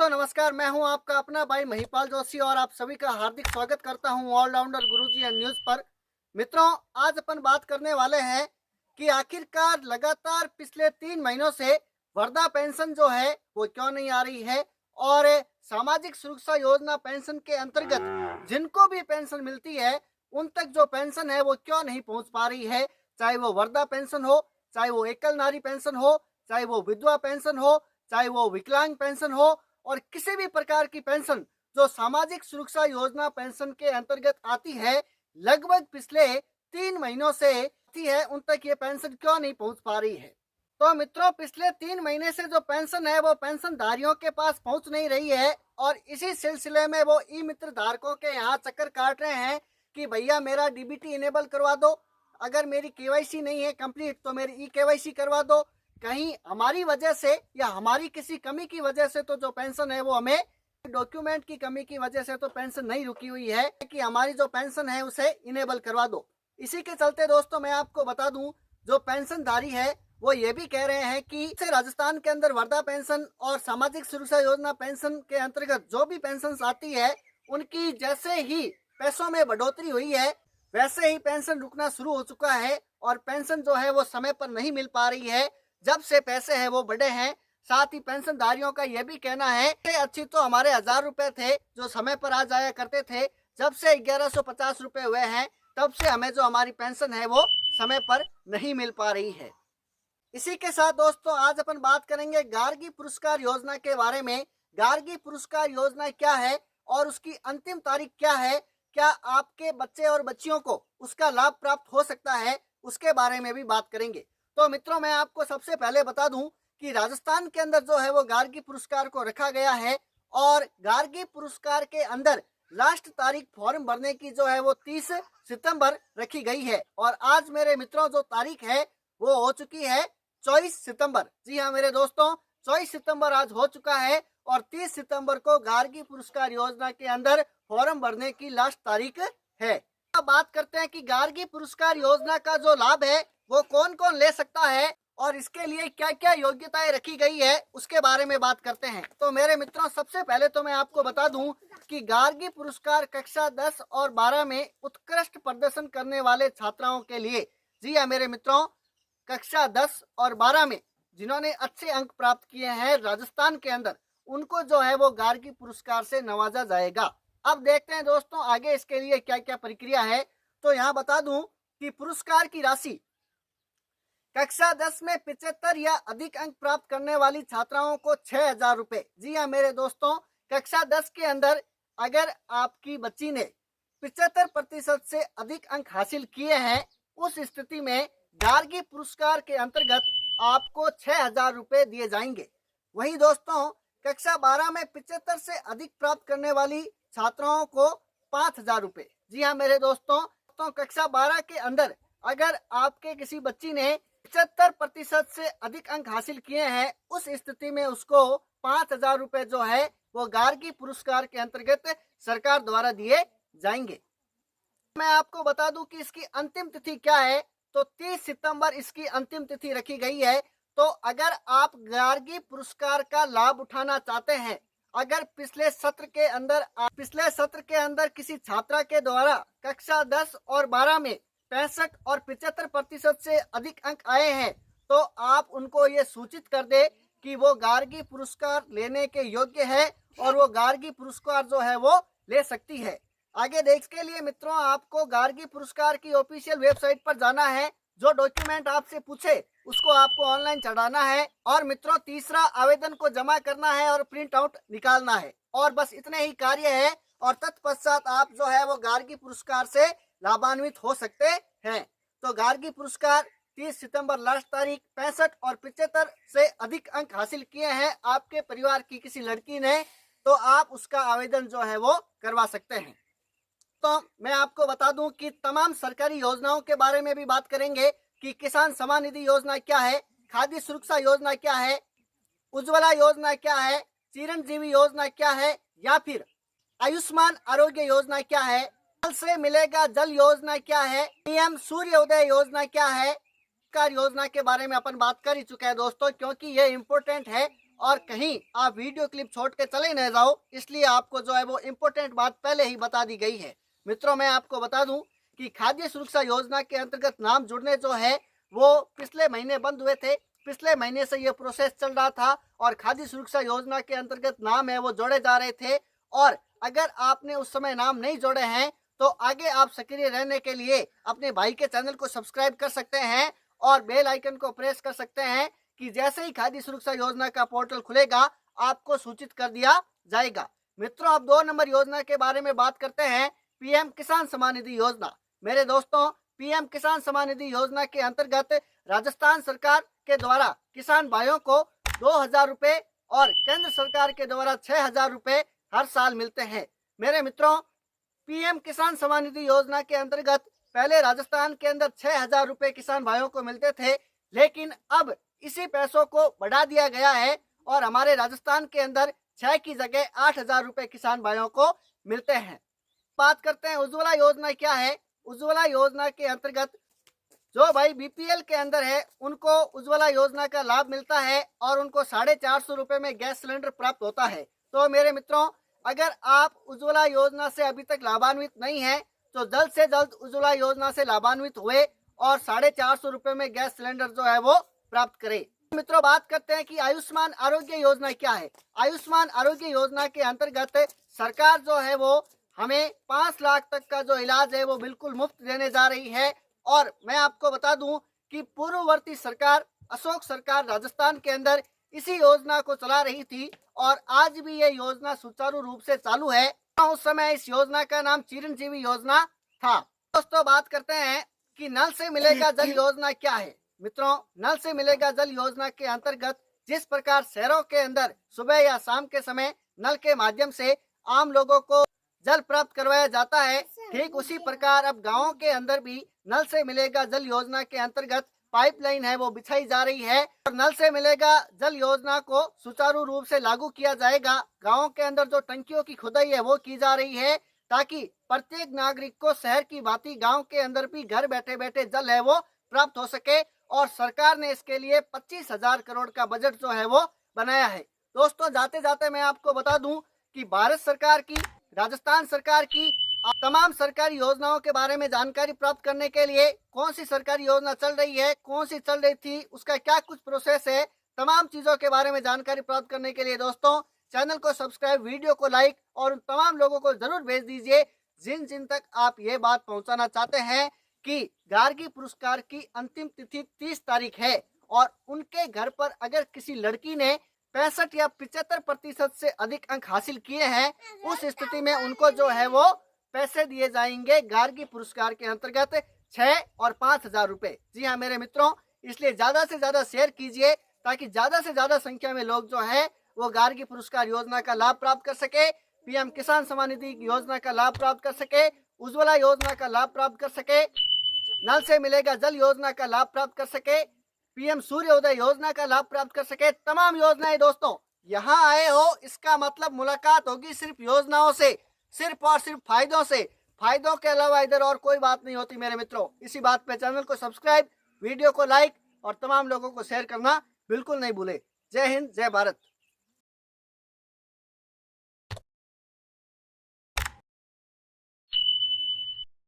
दोस्तों नमस्कार, मैं हूं आपका अपना भाई महिपाल जोशी और आप सभी का हार्दिक स्वागत करता हूं ऑलराउंडर गुरुजी एंड न्यूज पर। मित्रों, आज अपन बात करने वाले हैं कि आखिरकार लगातार पिछले 3 महीनों से वृद्धा पेंशन जो है वो क्यों नहीं आ रही है और सामाजिक सुरक्षा योजना पेंशन के अंतर्गत जिनको भी पेंशन मिलती है उन तक जो पेंशन है वो क्यों नहीं पहुंच पा रही है। चाहे वो वृद्धा पेंशन हो, चाहे वो एकल नारी पेंशन हो, चाहे वो विधवा पेंशन हो, चाहे वो विकलांग पेंशन हो और किसी भी प्रकार की पेंशन जो सामाजिक सुरक्षा योजना पेंशन के अंतर्गत आती है, लगभग पिछले 3 महीनों से आती है, उन तक ये पेंशन क्यों नहीं पहुंच पा रही है। तो मित्रों, पिछले 3 महीने से जो पेंशन है वो पेंशन धारियों के पास पहुंच नहीं रही है और इसी सिलसिले में वो ई मित्र धारकों के यहाँ चक्कर काट रहे हैं कि भैया मेरा डीबीटी इनेबल करवा दो, अगर मेरी केवाईसी नहीं है कंप्लीट तो मेरी ई केवाईसी करवा दो। कहीं हमारी वजह से या हमारी किसी कमी की वजह से तो जो पेंशन है वो हमें डॉक्यूमेंट की कमी की वजह से तो पेंशन नहीं रुकी हुई है कि हमारी जो पेंशन है उसे इनेबल करवा दो। इसी के चलते दोस्तों मैं आपको बता दूं, जो पेंशनधारी है वो ये भी कह रहे हैं कि राजस्थान के अंदर वृद्धा पेंशन और सामाजिक सुरक्षा योजना पेंशन के अंतर्गत जो भी पेंशन आती है उनकी जैसे ही पैसों में बढ़ोतरी हुई है वैसे ही पेंशन रुकना शुरू हो चुका है और पेंशन जो है वो समय पर नहीं मिल पा रही है। जब से पैसे हैं वो बढ़े हैं, साथ ही पेंशनधारियों का यह भी कहना है कि अच्छी तो हमारे 1000 रुपए थे जो समय पर आ जाया करते थे, जब से 1150 रुपए हुए हैं तब से हमें जो हमारी पेंशन है वो समय पर नहीं मिल पा रही है। इसी के साथ दोस्तों आज अपन बात करेंगे गार्गी पुरस्कार योजना के बारे में। गार्गी पुरस्कार योजना क्या है और उसकी अंतिम तारीख क्या है, क्या आपके बच्चे और बच्चियों को उसका लाभ प्राप्त हो सकता है, उसके बारे में भी बात करेंगे। तो मित्रों, मैं आपको सबसे पहले बता दूं कि राजस्थान के अंदर जो है वो गार्गी पुरस्कार को रखा गया है और गार्गी पुरस्कार के अंदर लास्ट तारीख फॉर्म भरने की जो है वो 30 सितंबर रखी गई है और आज मेरे मित्रों जो तारीख है वो हो चुकी है 24 सितंबर। जी हाँ मेरे दोस्तों, 24 सितंबर आज हो चुका है और 30 सितंबर को गार्गी पुरस्कार योजना के अंदर फॉर्म भरने की लास्ट तारीख है। अब बात करते हैं कि गार्गी पुरस्कार योजना का जो लाभ है वो कौन कौन ले सकता है और इसके लिए क्या क्या योग्यताएं रखी गई है उसके बारे में बात करते हैं। तो मेरे मित्रों, सबसे पहले तो मैं आपको बता दूं कि गार्गी पुरस्कार कक्षा 10 और 12 में उत्कृष्ट प्रदर्शन करने वाले छात्राओं के लिए, जी हाँ मेरे मित्रों, कक्षा 10 और 12 में जिन्होंने अच्छे अंक प्राप्त किए हैं राजस्थान के अंदर, उनको जो है वो गार्गी पुरस्कार से नवाजा जाएगा। अब देखते हैं दोस्तों आगे इसके लिए क्या क्या प्रक्रिया है। तो यहाँ बता दूं कि पुरस्कार की राशि कक्षा 10 में 75 या अधिक अंक प्राप्त करने वाली छात्राओं को 6000 रुपए। जी हाँ मेरे दोस्तों, कक्षा 10 के अंदर अगर आपकी बच्ची ने 75% से अधिक अंक हासिल किए हैं, उस स्थिति में गार्गी पुरस्कार के अंतर्गत आपको 6000 रुपए दिए जाएंगे। वही दोस्तों, कक्षा 12 में 75 से अधिक प्राप्त करने वाली छात्राओं को 5000 रुपए। जी हाँ मेरे दोस्तों, तो कक्षा 12 के अंदर अगर आपके किसी बच्ची ने 75% से अधिक अंक हासिल किए हैं, उस स्थिति में उसको 5000 रुपए जो है वो गार्गी पुरस्कार के अंतर्गत सरकार द्वारा दिए जाएंगे। मैं आपको बता दूं कि इसकी अंतिम तिथि क्या है, तो 30 सितंबर इसकी अंतिम तिथि रखी गई है। तो अगर आप गार्गी पुरस्कार का लाभ उठाना चाहते हैं, अगर पिछले सत्र के अंदर किसी छात्रा के द्वारा कक्षा 10 और 12 में 65 और 75% से अधिक अंक आए हैं, तो आप उनको ये सूचित कर दे कि वो गार्गी पुरस्कार लेने के योग्य है और वो गार्गी पुरस्कार जो है वो ले सकती है। आगे देख के लिए मित्रों, आपको गार्गी पुरस्कार की ऑफिशियल वेबसाइट पर जाना है, जो डॉक्यूमेंट आपसे पूछे उसको आपको ऑनलाइन चढ़ाना है और मित्रों तीसरा आवेदन को जमा करना है और प्रिंट आउट निकालना है और बस इतने ही कार्य है और तत्पश्चात आप जो है वो गार्गी पुरस्कार से लाभान्वित हो सकते हैं। तो गार्गी पुरस्कार 30 सितंबर लास्ट तारीख, 65 और 75 से अधिक अंक हासिल किए हैं आपके परिवार की किसी लड़की ने, तो आप उसका आवेदन जो है वो करवा सकते हैं। तो मैं आपको बता दूं कि तमाम सरकारी योजनाओं के बारे में भी बात करेंगे कि किसान सम्मान निधि योजना क्या है, खाद्य सुरक्षा योजना क्या है, उज्ज्वला योजना क्या है, चिरंजीवी योजना क्या है या फिर आयुष्मान आरोग्य योजना क्या है, जल से मिलेगा जल योजना क्या है, पीएम सूर्योदय योजना क्या है। योजना के बारे में अपन बात कर ही चुके हैं दोस्तों, क्योंकि ये इम्पोर्टेंट है और कहीं आप वीडियो क्लिप छोड़ के चले न जाओ, इसलिए आपको जो है वो इम्पोर्टेंट बात पहले ही बता दी गई है। मित्रों, मैं आपको बता दूं कि खाद्य सुरक्षा योजना के अंतर्गत नाम जुड़ने जो है वो पिछले महीने बंद हुए थे। पिछले महीने से ये प्रोसेस चल रहा था और खाद्य सुरक्षा योजना के अंतर्गत नाम है वो जोड़े जा रहे थे। और अगर आपने उस समय नाम नहीं जोड़े हैं तो आगे आप सक्रिय रहने के लिए अपने भाई के चैनल को सब्सक्राइब कर सकते हैं और बेल आइकन को प्रेस कर सकते हैं कि जैसे ही खाद्य सुरक्षा योजना का पोर्टल खुलेगा आपको सूचित कर दिया जाएगा। मित्रों, अब 2 नंबर योजना के बारे में बात करते हैं, पीएम किसान सम्मान निधि योजना। मेरे दोस्तों, पीएम किसान सम्मान निधि योजना के अंतर्गत राजस्थान सरकार के द्वारा किसान भाइयों को 2,000 रुपए और केंद्र सरकार के द्वारा 6,000 रुपए हर साल मिलते हैं। मेरे मित्रों, पीएम किसान सम्मान निधि योजना के अंतर्गत पहले राजस्थान के अंदर 6,000 रुपए किसान भाइयों को मिलते थे, लेकिन अब इसी पैसों को बढ़ा दिया गया है और हमारे राजस्थान के अंदर 6 की जगह 8,000 रुपए किसान भाइयों को मिलते हैं। बात करते हैं उज्ज्वला योजना क्या है। उज्ज्वला योजना के अंतर्गत जो भाई बीपीएल के अंदर है उनको उज्ज्वला योजना का लाभ मिलता है और उनको 450 रुपए में गैस सिलेंडर प्राप्त होता है। तो मेरे मित्रों, अगर आप उज्ज्वला योजना से अभी तक लाभान्वित नहीं है तो जल्द से जल्द उज्ज्वला योजना से लाभान्वित हुए और 450 रुपए में गैस सिलेंडर जो है वो प्राप्त करें। मित्रों, बात करते हैं कि आयुष्मान आरोग्य योजना क्या है। आयुष्मान आरोग्य योजना के अंतर्गत सरकार जो है वो हमें 5 लाख तक का जो इलाज है वो बिल्कुल मुफ्त देने जा रही है। और मैं आपको बता दूं कि पूर्ववर्ती सरकार अशोक सरकार राजस्थान के अंदर इसी योजना को चला रही थी और आज भी ये योजना सुचारू रूप से चालू है। उस समय इस योजना का नाम चिरंजीवी योजना था। दोस्तों, बात करते हैं कि नल से मिलेगा जल योजना क्या है। मित्रों, नल से मिलेगा जल योजना के अंतर्गत जिस प्रकार शहरों के अंदर सुबह या शाम के समय नल के माध्यम से आम लोगों को जल प्राप्त करवाया जाता है, ठीक उसी प्रकार अब गाँव के अंदर भी नल से मिलेगा जल योजना के अंतर्गत पाइपलाइन है वो बिछाई जा रही है और नल से मिलेगा जल योजना को सुचारू रूप से लागू किया जाएगा। गाँव के अंदर जो टंकियों की खुदाई है वो की जा रही है ताकि प्रत्येक नागरिक को शहर की भांति गाँव के अंदर भी घर बैठे बैठे जल है वो प्राप्त हो सके और सरकार ने इसके लिए 25,000 करोड़ का बजट जो है वो बनाया है। दोस्तों, जाते जाते मैं आपको बता दूं कि भारत सरकार की, राजस्थान सरकार की तमाम सरकारी योजनाओं के बारे में जानकारी प्राप्त करने के लिए कौन सी सरकारी योजना चल रही है, कौन सी चल रही थी, उसका क्या कुछ प्रोसेस है, तमाम चीजों के बारे में जानकारी प्राप्त करने के लिए दोस्तों चैनल को सब्सक्राइब, वीडियो को लाइक और उन तमाम लोगों को जरूर भेज दीजिए जिन जिन तक आप ये बात पहुंचाना चाहते हैं कि गार्गी पुरस्कार की अंतिम तिथि 30 तारीख है और उनके घर पर अगर किसी लड़की ने 65 या 75% से अधिक अंक हासिल किए हैं, उस स्थिति में उनको जो है वो पैसे दिए जाएंगे गार्गी पुरस्कार के अंतर्गत 6 और 5,000 रुपए। जी हाँ मेरे मित्रों, इसलिए ज्यादा से ज्यादा शेयर कीजिए ताकि ज्यादा से ज्यादा संख्या में लोग जो है वो गार्गी पुरस्कार योजना का लाभ प्राप्त कर सके, पीएम किसान सम्मान निधि योजना का लाभ प्राप्त कर सके, उज्ज्वला योजना का लाभ प्राप्त कर सके, नल से मिलेगा जल योजना का लाभ प्राप्त कर सके, पीएम सूर्योदय योजना का लाभ प्राप्त कर सके। तमाम योजनाएं दोस्तों, यहाँ आए हो इसका मतलब मुलाकात होगी सिर्फ योजनाओं से, सिर्फ और सिर्फ फायदों से। फायदों के अलावा इधर और कोई बात नहीं होती मेरे मित्रों। इसी बात पे चैनल को सब्सक्राइब, वीडियो को लाइक और तमाम लोगों को शेयर करना बिल्कुल नहीं भूले। जय हिंद, जय भारत।